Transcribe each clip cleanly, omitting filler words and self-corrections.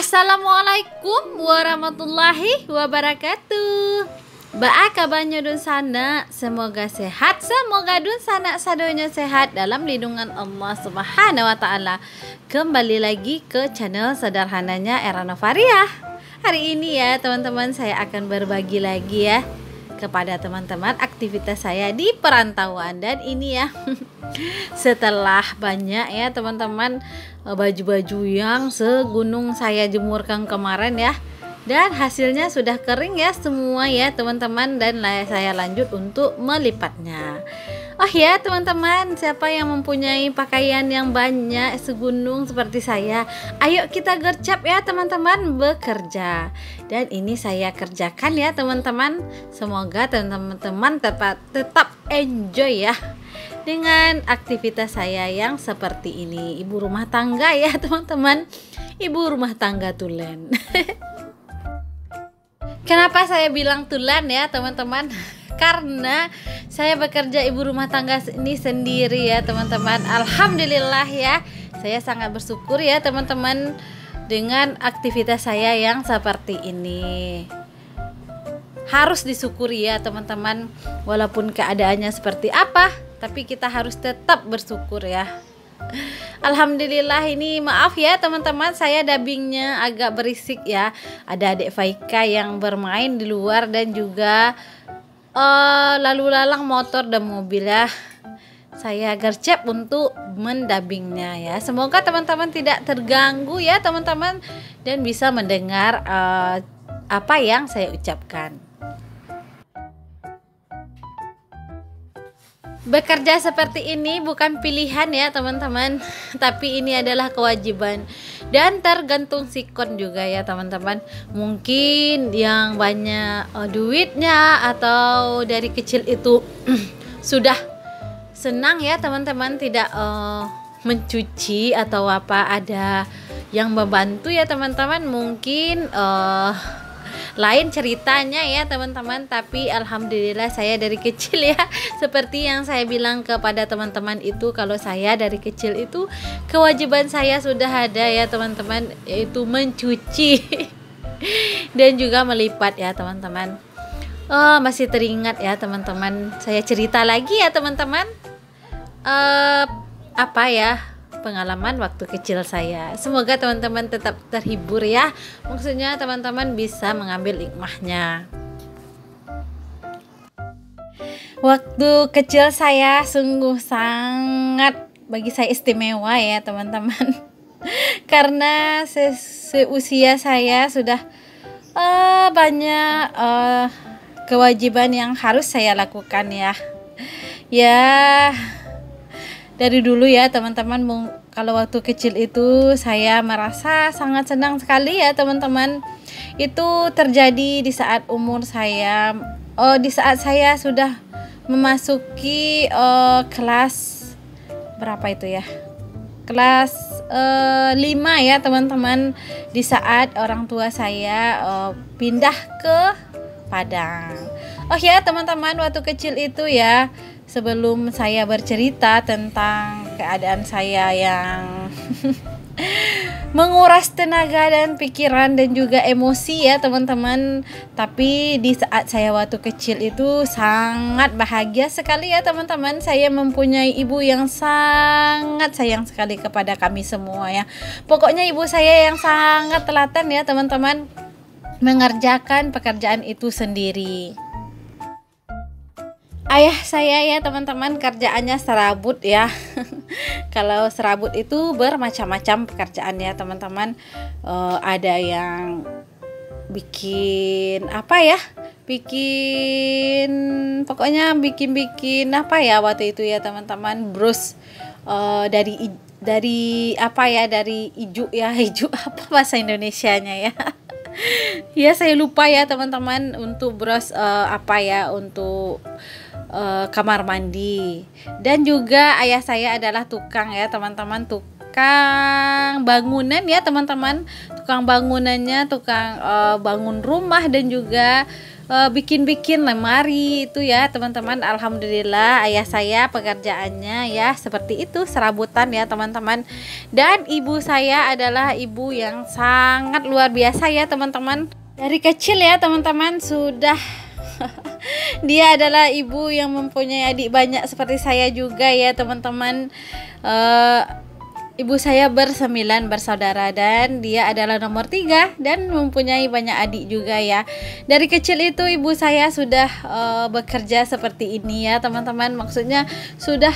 Assalamualaikum warahmatullahi wabarakatuh. Ba'a kabarnya dun sana, semoga sehat, semoga dun sana sadonya sehat dalam lindungan Allah Subhanahu wa taala. Kembali lagi ke channel sederhananya Era Novariah. Hari ini ya teman-teman, saya akan berbagi lagi ya kepada teman-teman aktivitas saya di perantauan. Dan ini ya setelah banyak ya teman-teman baju-baju yang segunung saya jemurkan kemarin ya, dan hasilnya sudah kering ya semua ya teman-teman, dan saya lanjut untuk melipatnya. Oh ya teman-teman, siapa yang mempunyai pakaian yang banyak segunung seperti saya, ayo kita gercep ya teman-teman bekerja. Dan ini saya kerjakan ya teman-teman. Semoga teman-teman tetap enjoy ya dengan aktivitas saya yang seperti ini. Ibu rumah tangga ya teman-teman, ibu rumah tangga tulen. Kenapa saya bilang tulen ya teman-teman? Karena saya bekerja ibu rumah tangga ini sendiri ya teman-teman. Alhamdulillah ya, saya sangat bersyukur ya teman-teman dengan aktivitas saya yang seperti ini. Harus disyukuri ya teman-teman, walaupun keadaannya seperti apa, tapi kita harus tetap bersyukur ya. Alhamdulillah. Ini maaf ya teman-teman, saya dubbingnya agak berisik ya. Ada adik Faika yang bermain di luar dan juga lalu lalang motor dan mobil ya. Saya gercep untuk mendubbingnya ya. Semoga teman-teman tidak terganggu ya teman-teman, dan bisa mendengar apa yang saya ucapkan. Bekerja seperti ini bukan pilihan ya teman-teman, tapi ini adalah kewajiban dan tergantung sikon juga ya teman-teman. Mungkin yang banyak duitnya atau dari kecil itu sudah senang ya teman-teman, tidak mencuci atau apa, ada yang membantu ya teman-teman. Mungkin lain ceritanya ya teman-teman, tapi alhamdulillah saya dari kecil ya, seperti yang saya bilang kepada teman-teman itu, kalau saya dari kecil itu kewajiban saya sudah ada ya teman-teman, yaitu mencuci dan juga melipat ya teman-teman. Masih teringat ya teman-teman, saya cerita lagi ya teman-teman, apa ya pengalaman waktu kecil saya. Semoga teman-teman tetap terhibur ya, maksudnya teman-teman bisa mengambil hikmahnya. Waktu kecil saya sungguh sangat bagi saya istimewa ya teman-teman karena seusia saya sudah banyak kewajiban yang harus saya lakukan ya. Dari dulu ya teman-teman, kalau waktu kecil itu saya merasa sangat senang sekali ya teman-teman. Itu terjadi di saat umur saya, di saat saya sudah memasuki kelas berapa itu ya, kelas 5 ya teman-teman. Di saat orang tua saya pindah ke Padang. Oh ya teman-teman, waktu kecil itu ya, sebelum saya bercerita tentang keadaan saya yang menguras tenaga dan pikiran dan juga emosi ya teman-teman, tapi di saat saya waktu kecil itu sangat bahagia sekali ya teman-teman. Saya mempunyai ibu yang sangat sayang sekali kepada kami semua ya. Pokoknya ibu saya yang sangat telaten ya teman-teman, mengerjakan pekerjaan itu sendiri. Ayah saya ya teman-teman kerjaannya serabut ya. Kalau serabut itu bermacam-macam pekerjaan ya teman-teman. Ada yang bikin apa ya, pokoknya bikin apa ya waktu itu ya teman-teman, bros dari apa ya, dari ijuk ya, ijuk apa bahasa Indonesianya ya. Ya saya lupa ya teman-teman, untuk bros apa ya, untuk kamar mandi. Dan juga ayah saya adalah tukang ya teman-teman, tukang bangunan ya teman-teman, tukang bangunannya, tukang bangun rumah dan juga bikin-bikin lemari itu ya teman-teman. Alhamdulillah ayah saya pekerjaannya ya seperti itu, serabutan ya teman-teman. Dan ibu saya adalah ibu yang sangat luar biasa ya teman-teman. Dari kecil ya teman-teman sudah dia adalah ibu yang mempunyai adik banyak seperti saya juga ya teman-teman. Ibu saya bersembilan bersaudara dan dia adalah nomor 3 dan mempunyai banyak adik juga ya. Dari kecil itu ibu saya sudah bekerja seperti ini ya teman-teman. Maksudnya sudah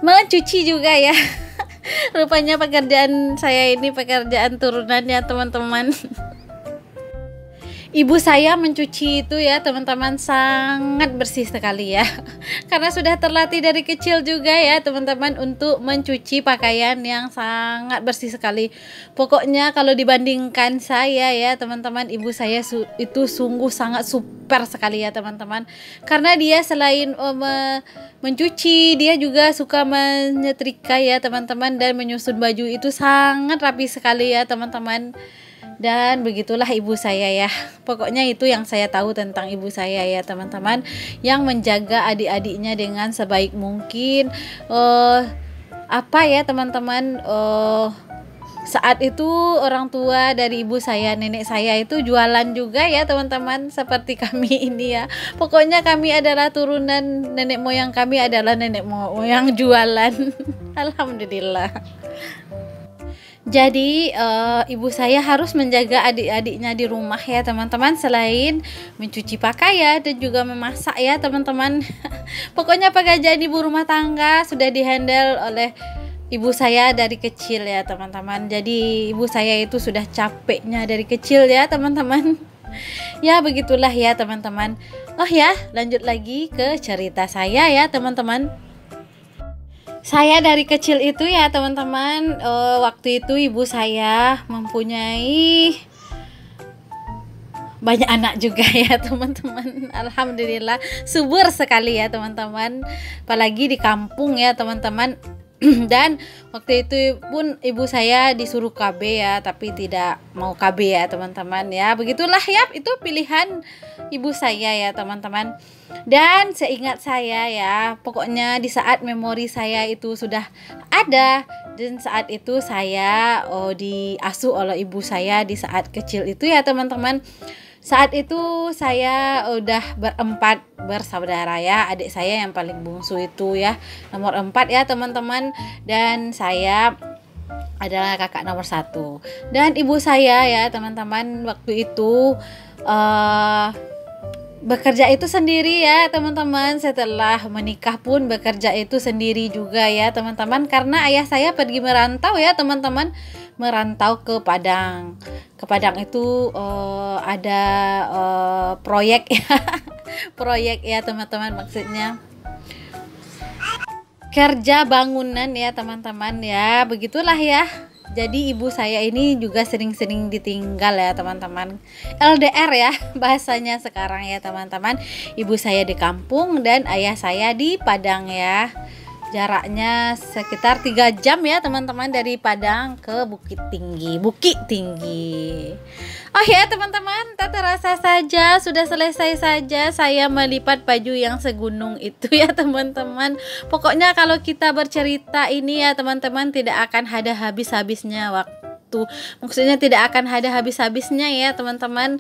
mencuci juga ya. Rupanya pekerjaan saya ini pekerjaan turunan ya teman-teman. Ibu saya mencuci itu ya teman-teman sangat bersih sekali ya. Karena sudah terlatih dari kecil juga ya teman-teman untuk mencuci pakaian yang sangat bersih sekali. Pokoknya kalau dibandingkan saya ya teman-teman, ibu saya itu sungguh sangat super sekali ya teman-teman. Karena dia selain mencuci, dia juga suka menyetrika ya teman-teman, dan menyusun baju itu sangat rapi sekali ya teman-teman. Dan begitulah ibu saya ya. Pokoknya itu yang saya tahu tentang ibu saya ya teman-teman, yang menjaga adik-adiknya dengan sebaik mungkin. Apa ya teman-teman, saat itu orang tua dari ibu saya, nenek saya itu jualan juga ya teman-teman, seperti kami ini ya. Pokoknya kami adalah turunan nenek moyang kami adalah nenek moyang jualan. Alhamdulillah. Jadi ibu saya harus menjaga adik-adiknya di rumah ya teman-teman, selain mencuci pakaian dan juga memasak ya teman-teman. Pokoknya pekerjaan ibu rumah tangga sudah dihandle oleh ibu saya dari kecil ya teman-teman. Jadi ibu saya itu sudah capeknya dari kecil ya teman-teman. Ya begitulah ya teman-teman. Oh ya, lanjut lagi ke cerita saya ya teman-teman. Saya dari kecil itu ya teman-teman, waktu itu ibu saya mempunyai banyak anak juga ya teman-teman. Alhamdulillah subur sekali ya teman-teman, apalagi di kampung ya teman-teman. Dan waktu itu pun ibu saya disuruh KB ya, tapi tidak mau KB ya teman-teman ya. Begitulah ya, itu pilihan ibu saya ya teman-teman. Dan seingat saya ya, pokoknya di saat memori saya itu sudah ada, dan saat itu saya diasuh oleh ibu saya di saat kecil itu ya teman-teman. Saat itu saya udah berempat bersaudara ya. Adik saya yang paling bungsu itu ya nomor 4 ya teman-teman, dan saya adalah kakak nomor 1. Dan ibu saya ya teman-teman waktu itu bekerja itu sendiri ya teman-teman. Setelah menikah pun bekerja itu sendiri juga ya teman-teman, karena ayah saya pergi merantau ya teman-teman, merantau ke Padang. Ke Padang itu ada proyek ya. Proyek ya teman-teman, maksudnya kerja bangunan ya teman-teman ya. Begitulah ya. Jadi ibu saya ini juga sering-sering ditinggal ya teman-teman. LDR ya bahasanya sekarang ya teman-teman. Ibu saya di kampung dan ayah saya di Padang ya. Jaraknya sekitar 3 jam ya teman-teman, dari Padang ke Bukit Tinggi. Oh ya teman-teman, tak terasa saja sudah selesai saja saya melipat baju yang segunung itu ya teman-teman. Pokoknya kalau kita bercerita ini ya teman-teman, tidak akan ada habis-habisnya waktu. Maksudnya tidak akan ada habis-habisnya ya teman-teman.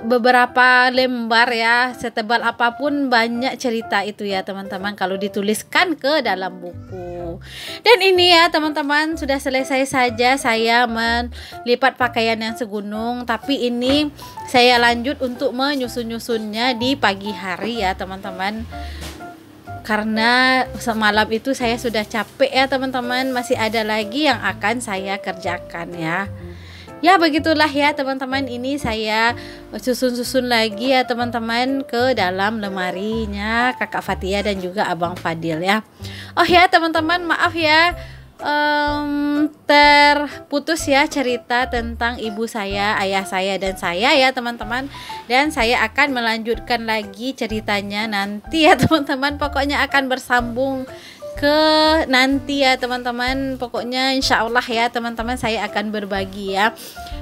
Beberapa lembar ya, setebal apapun banyak cerita itu ya teman-teman kalau dituliskan ke dalam buku. Dan ini ya teman-teman, sudah selesai saja saya melipat pakaian yang segunung, tapi ini saya lanjut untuk menyusun-nyusunnya di pagi hari ya teman-teman, karena semalam itu saya sudah capek ya teman-teman. Masih ada lagi yang akan saya kerjakan ya. Ya begitulah ya teman-teman, ini saya susun-susun lagi ya teman-teman ke dalam lemarinya Kakak Fatia dan juga Abang Fadil ya. Oh ya teman-teman, maaf ya terputus ya cerita tentang ibu saya, ayah saya dan saya ya teman-teman. Dan saya akan melanjutkan lagi ceritanya nanti ya teman-teman. Pokoknya akan bersambung ke nanti ya teman-teman. Pokoknya insya Allah ya teman-teman, saya akan berbagi ya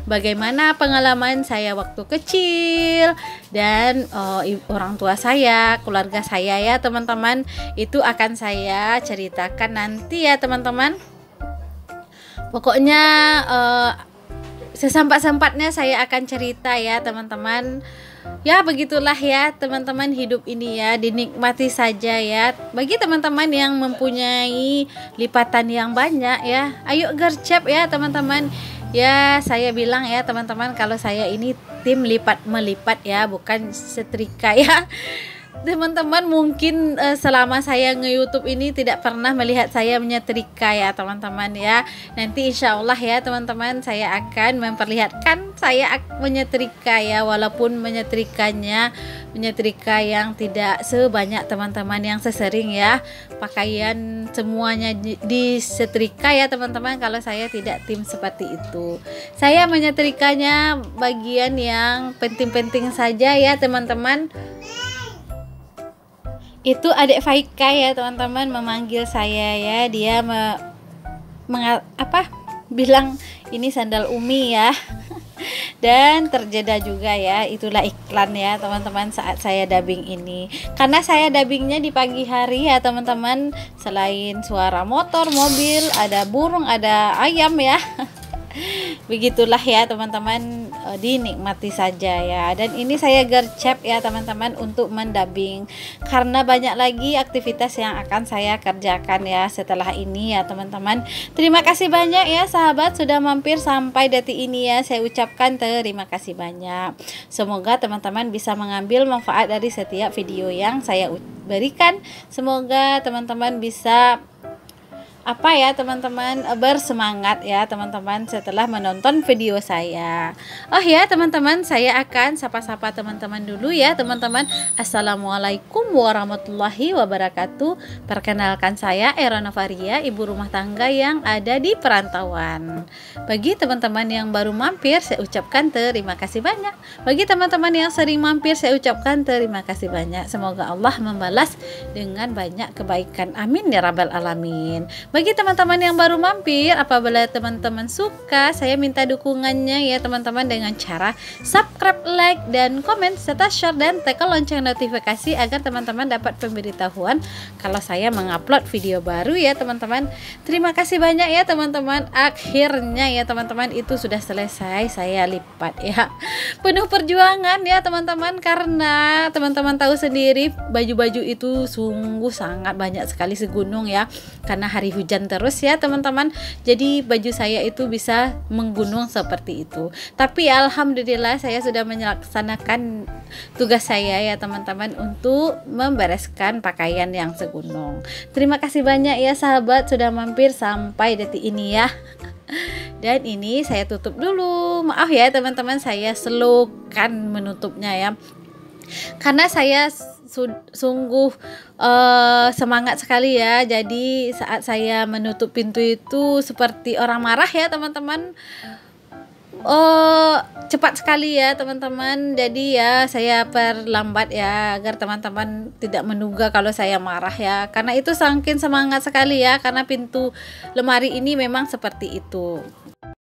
bagaimana pengalaman saya waktu kecil dan orang tua saya, keluarga saya ya teman-teman. Itu akan saya ceritakan nanti ya teman-teman. Pokoknya sesempat-sempatnya saya akan cerita ya teman-teman. Ya begitulah ya teman-teman, hidup ini ya dinikmati saja ya. Bagi teman-teman yang mempunyai lipatan yang banyak ya, ayo gercep ya teman-teman. Ya saya bilang ya teman-teman, kalau saya ini tim lipat melipat ya, bukan setrika ya. Teman-teman mungkin selama saya nge-YouTube ini tidak pernah melihat saya menyetrika ya teman-teman ya. Nanti insya Allah ya teman-teman, saya akan memperlihatkan saya menyetrika ya, walaupun menyetrika yang tidak sebanyak teman-teman yang sesering ya. Pakaian semuanya disetrika ya teman-teman. Kalau saya tidak tim seperti itu, saya menyetrikanya bagian yang penting-penting saja ya teman-teman. Itu adik Faika ya teman-teman memanggil saya ya. Dia bilang ini sandal Umi ya. Dan terjeda juga ya, itulah iklan ya teman-teman saat saya dubbing ini. Karena saya dubbingnya di pagi hari ya teman-teman. Selain suara motor, mobil, ada burung, ada ayam ya. Begitulah ya teman-teman, dinikmati saja ya. Dan ini saya gercep ya teman-teman untuk mendubbing, karena banyak lagi aktivitas yang akan saya kerjakan ya setelah ini ya teman-teman. Terima kasih banyak ya sahabat sudah mampir sampai detik ini ya. Saya ucapkan terima kasih banyak. Semoga teman-teman bisa mengambil manfaat dari setiap video yang saya berikan. Semoga teman-teman bisa teman-teman bersemangat ya teman-teman setelah menonton video saya. Oh ya teman-teman, saya akan sapa-sapa teman-teman dulu ya teman-teman. Assalamualaikum warahmatullahi wabarakatuh. Perkenalkan, saya Era Novaria, ibu rumah tangga yang ada di perantauan. Bagi teman-teman yang baru mampir, saya ucapkan terima kasih banyak. Bagi teman-teman yang sering mampir, saya ucapkan terima kasih banyak. Semoga Allah membalas dengan banyak kebaikan, amin ya rabbal alamin. Bagi teman-teman yang baru mampir, apabila teman-teman suka, saya minta dukungannya ya teman-teman dengan cara subscribe, like, dan komen, serta share dan tekan lonceng notifikasi agar teman-teman dapat pemberitahuan kalau saya mengupload video baru ya teman-teman. Terima kasih banyak ya teman-teman. Akhirnya ya teman-teman, itu sudah selesai saya lipat ya. Penuh perjuangan ya teman-teman, karena teman-teman tahu sendiri baju-baju itu sungguh sangat banyak sekali segunung ya, karena hari hujan terus ya teman-teman. Jadi baju saya itu bisa menggunung seperti itu. Tapi alhamdulillah saya sudah melaksanakan tugas saya ya teman-teman untuk membereskan pakaian yang segunung. Terima kasih banyak ya sahabat sudah mampir sampai detik ini ya. Dan ini saya tutup dulu. Maaf ya teman-teman, saya slowkan menutupnya ya, karena saya sungguh semangat sekali ya. Jadi saat saya menutup pintu itu seperti orang marah ya teman-teman. Cepat sekali ya teman-teman. Jadi ya saya perlambat ya, agar teman-teman tidak menduga kalau saya marah ya, karena itu saking semangat sekali ya, karena pintu lemari ini memang seperti itu.